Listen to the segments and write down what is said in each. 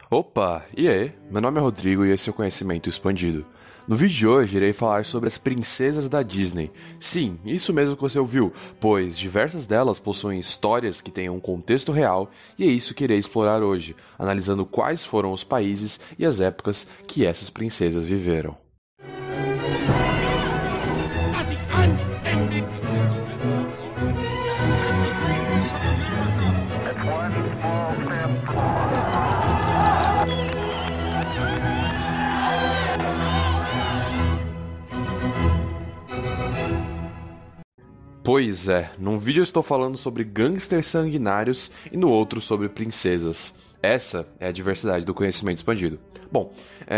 Opa, e aí? Meu nome é Rodrigo e esse é o Conhecimento Expandido. No vídeo de hoje irei falar sobre as princesas da Disney. Sim, isso mesmo que você ouviu, pois diversas delas possuem histórias que têm um contexto real e é isso que irei explorar hoje, analisando quais foram os países e as épocas que essas princesas viveram. Pois é, num vídeo eu estou falando sobre gangsters sanguinários e no outro sobre princesas. Essa é a diversidade do conhecimento expandido. Bom,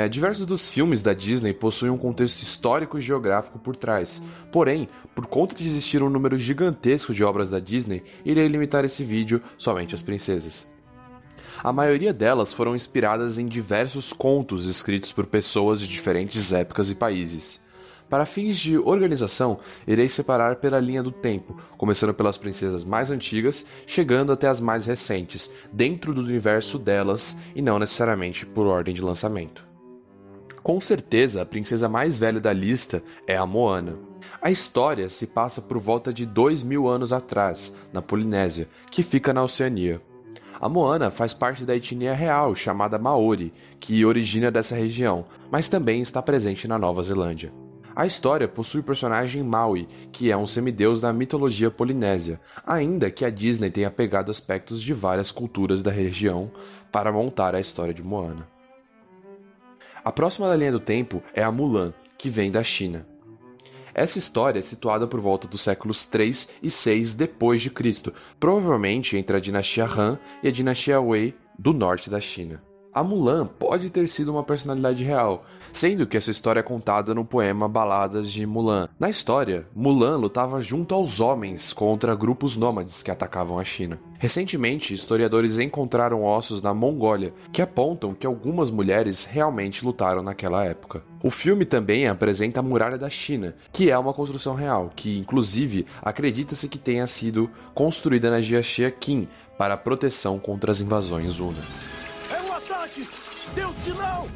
diversos dos filmes da Disney possuem um contexto histórico e geográfico por trás. Porém, por conta de existir um número gigantesco de obras da Disney, irei limitar esse vídeo somente às princesas. A maioria delas foram inspiradas em diversos contos escritos por pessoas de diferentes épocas e países. Para fins de organização, irei separar pela linha do tempo, começando pelas princesas mais antigas, chegando até as mais recentes, dentro do universo delas e não necessariamente por ordem de lançamento. Com certeza, a princesa mais velha da lista é a Moana. A história se passa por volta de 2000 anos atrás, na Polinésia, que fica na Oceania. A Moana faz parte da etnia real chamada Maori, que origina dessa região, mas também está presente na Nova Zelândia. A história possui o personagem Maui, que é um semideus da mitologia polinésia, ainda que a Disney tenha pegado aspectos de várias culturas da região para montar a história de Moana. A próxima da linha do tempo é a Mulan, que vem da China. Essa história é situada por volta dos séculos 3 e 6 depois de Cristo, provavelmente entre a dinastia Han e a dinastia Wei do norte da China. A Mulan pode ter sido uma personalidade real, sendo que essa história é contada no poema Baladas de Mulan. Na história, Mulan lutava junto aos homens contra grupos nômades que atacavam a China. Recentemente, historiadores encontraram ossos na Mongólia, que apontam que algumas mulheres realmente lutaram naquela época. O filme também apresenta a Muralha da China, que é uma construção real, que inclusive acredita-se que tenha sido construída na dinastia Qin para proteção contra as invasões hunas. Deu sinal!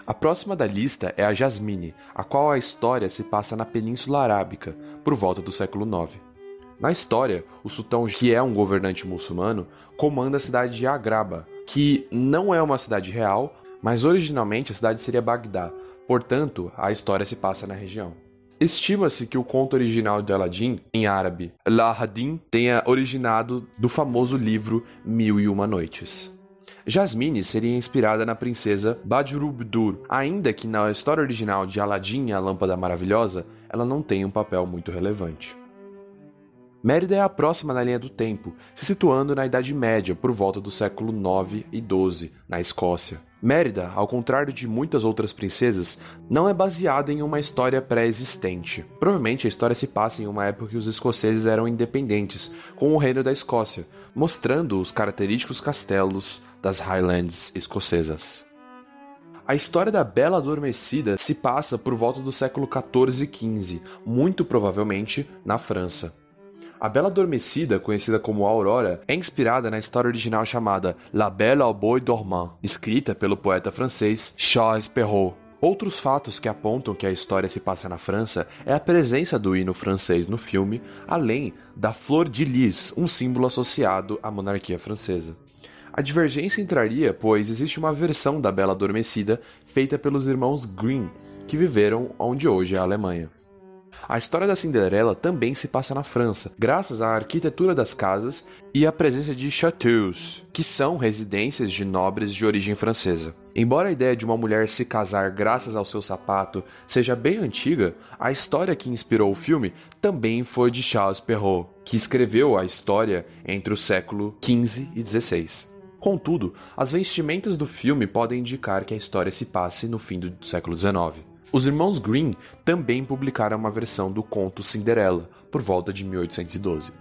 A próxima da lista é a Jasmine, a qual a história se passa na Península Arábica, por volta do século IX. Na história, o sultão, que é um governante muçulmano, comanda a cidade de Agraba, que não é uma cidade real, mas originalmente a cidade seria Bagdá, portanto, a história se passa na região. Estima-se que o conto original de Aladdin, em árabe, Aladdin, tenha originado do famoso livro Mil e Uma Noites. Jasmine seria inspirada na princesa Badroulbadour, ainda que na história original de Aladdin e a Lâmpada Maravilhosa, ela não tem um papel muito relevante. Mérida é a próxima na linha do tempo, se situando na Idade Média, por volta do século IX e XII, na Escócia. Mérida, ao contrário de muitas outras princesas, não é baseada em uma história pré-existente. Provavelmente a história se passa em uma época que os escoceses eram independentes, com o reino da Escócia, mostrando os característicos castelos das Highlands escocesas. A história da Bela Adormecida se passa por volta do século XIV e XV, muito provavelmente na França. A Bela Adormecida, conhecida como Aurora, é inspirada na história original chamada La Belle au Bois dormant, escrita pelo poeta francês Charles Perrault. Outros fatos que apontam que a história se passa na França é a presença do hino francês no filme, além da Flor de Lis, um símbolo associado à monarquia francesa. A divergência entraria, pois existe uma versão da Bela Adormecida feita pelos irmãos Grimm, que viveram onde hoje é a Alemanha. A história da Cinderela também se passa na França, graças à arquitetura das casas e à presença de châteaux, que são residências de nobres de origem francesa. Embora a ideia de uma mulher se casar graças ao seu sapato seja bem antiga, a história que inspirou o filme também foi de Charles Perrault, que escreveu a história entre o século XV e XVI. Contudo, as vestimentas do filme podem indicar que a história se passe no fim do século XIX. Os irmãos Grimm também publicaram uma versão do conto Cinderela, por volta de 1812.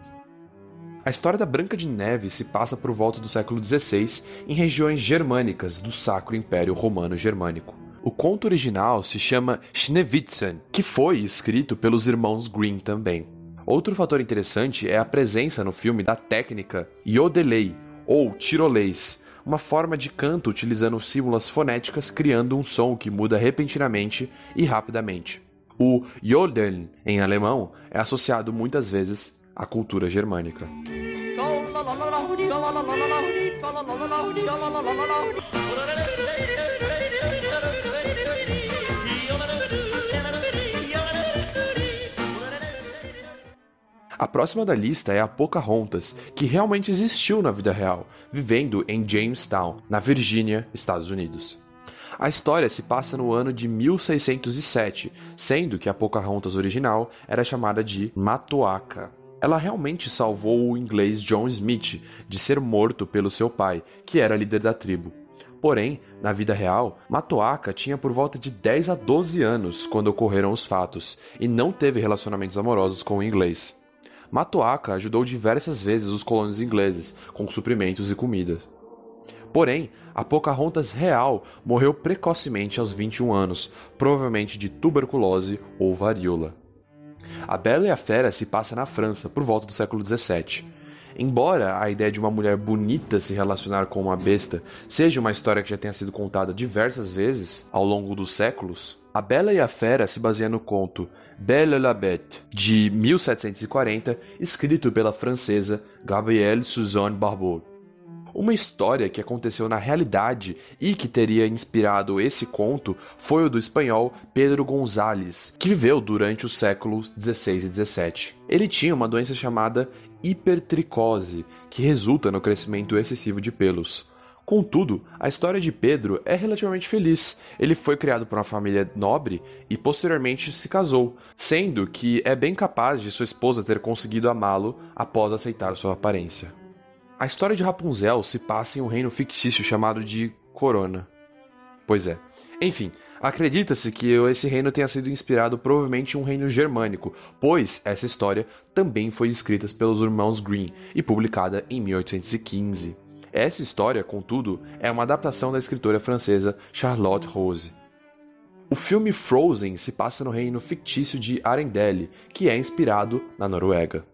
A história da Branca de Neve se passa por volta do século XVI em regiões germânicas do Sacro Império Romano Germânico. O conto original se chama Schneewittchen, que foi escrito pelos irmãos Grimm também. Outro fator interessante é a presença no filme da técnica Yodelei, ou tirolês, uma forma de canto utilizando símbolos fonéticas criando um som que muda repentinamente e rapidamente. O Jodeln, em alemão, é associado muitas vezes à cultura germânica. A próxima da lista é a Pocahontas, que realmente existiu na vida real, vivendo em Jamestown, na Virgínia, Estados Unidos. A história se passa no ano de 1607, sendo que a Pocahontas original era chamada de Matoaka. Ela realmente salvou o inglês John Smith de ser morto pelo seu pai, que era líder da tribo. Porém, na vida real, Matoaka tinha por volta de 10 a 12 anos quando ocorreram os fatos, e não teve relacionamentos amorosos com o inglês. Matoaka ajudou diversas vezes os colonos ingleses com suprimentos e comidas. Porém, a Pocahontas real morreu precocemente aos 21 anos, provavelmente de tuberculose ou varíola. A Bela e a Fera se passa na França, por volta do século XVII. Embora a ideia de uma mulher bonita se relacionar com uma besta seja uma história que já tenha sido contada diversas vezes ao longo dos séculos, a Bela e a Fera se baseia no conto Belle et la Bête, de 1740, escrito pela francesa Gabrielle Suzanne Barbauld. Uma história que aconteceu na realidade e que teria inspirado esse conto foi o do espanhol Pedro González, que viveu durante os séculos XVI e XVII. Ele tinha uma doença chamada hipertricose, que resulta no crescimento excessivo de pelos. Contudo, a história de Pedro é relativamente feliz. Ele foi criado por uma família nobre e posteriormente se casou, sendo que é bem capaz de sua esposa ter conseguido amá-lo após aceitar sua aparência. A história de Rapunzel se passa em um reino fictício chamado de Corona. Pois é. Enfim, acredita-se que esse reino tenha sido inspirado provavelmente em um reino germânico, pois essa história também foi escrita pelos irmãos Grimm e publicada em 1815. Essa história, contudo, é uma adaptação da escritora francesa Charlotte Rose. O filme Frozen se passa no reino fictício de Arendelle, que é inspirado na Noruega.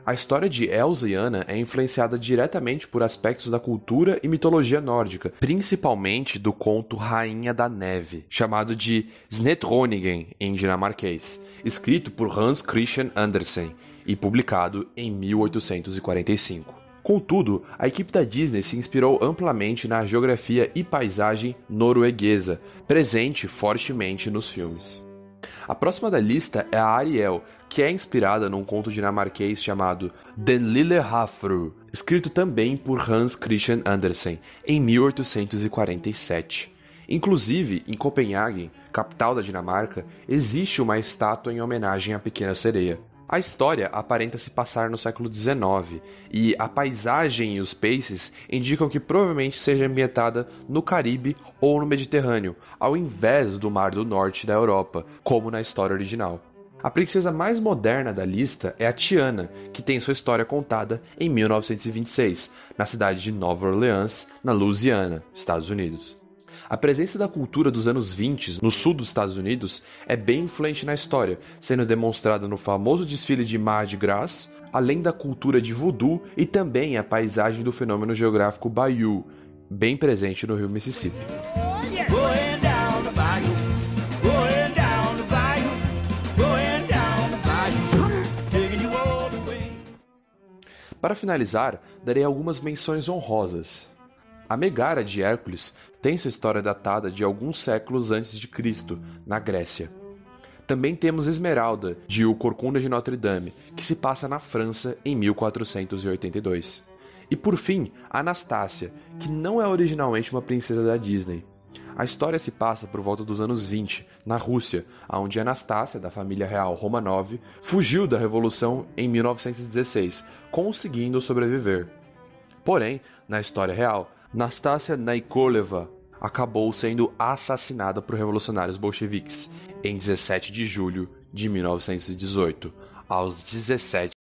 A história de Elsa e Anna é influenciada diretamente por aspectos da cultura e mitologia nórdica, principalmente do conto Rainha da Neve, chamado de Snetronigen em dinamarquês, escrito por Hans Christian Andersen e publicado em 1845. Contudo, a equipe da Disney se inspirou amplamente na geografia e paisagem norueguesa, presente fortemente nos filmes. A próxima da lista é a Ariel, que é inspirada num conto dinamarquês chamado Den Lille Havfrue, escrito também por Hans Christian Andersen, em 1847. Inclusive, em Copenhague, capital da Dinamarca, existe uma estátua em homenagem à Pequena Sereia. A história aparenta se passar no século XIX, e a paisagem e os peixes indicam que provavelmente seja ambientada no Caribe ou no Mediterrâneo, ao invés do Mar do Norte da Europa, como na história original. A princesa mais moderna da lista é a Tiana, que tem sua história contada em 1926, na cidade de Nova Orleans, na Louisiana, Estados Unidos. A presença da cultura dos anos 20 no sul dos Estados Unidos é bem influente na história, sendo demonstrada no famoso desfile de Mardi Gras, além da cultura de voodoo e também a paisagem do fenômeno geográfico Bayou, bem presente no rio Mississippi. Para finalizar, darei algumas menções honrosas. A Megara de Hércules tem sua história datada de alguns séculos antes de Cristo, na Grécia. Também temos Esmeralda, de O Corcunda de Notre Dame, que se passa na França em 1482. E por fim, Anastácia, que não é originalmente uma princesa da Disney. A história se passa por volta dos anos 20, na Rússia, onde Anastácia, da família real Romanov, fugiu da Revolução em 1916, conseguindo sobreviver. Porém, na história real, Nastassia Nikoleva acabou sendo assassinada por revolucionários bolcheviques em 17 de julho de 1918, aos 17.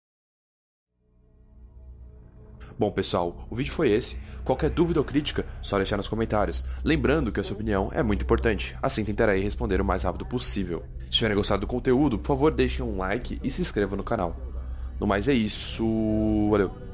Bom, pessoal, o vídeo foi esse. Qualquer dúvida ou crítica, só deixar nos comentários. Lembrando que a sua opinião é muito importante, assim tentarei responder o mais rápido possível. Se tiverem gostado do conteúdo, por favor deixem um like e se inscrevam no canal. No mais é isso, valeu!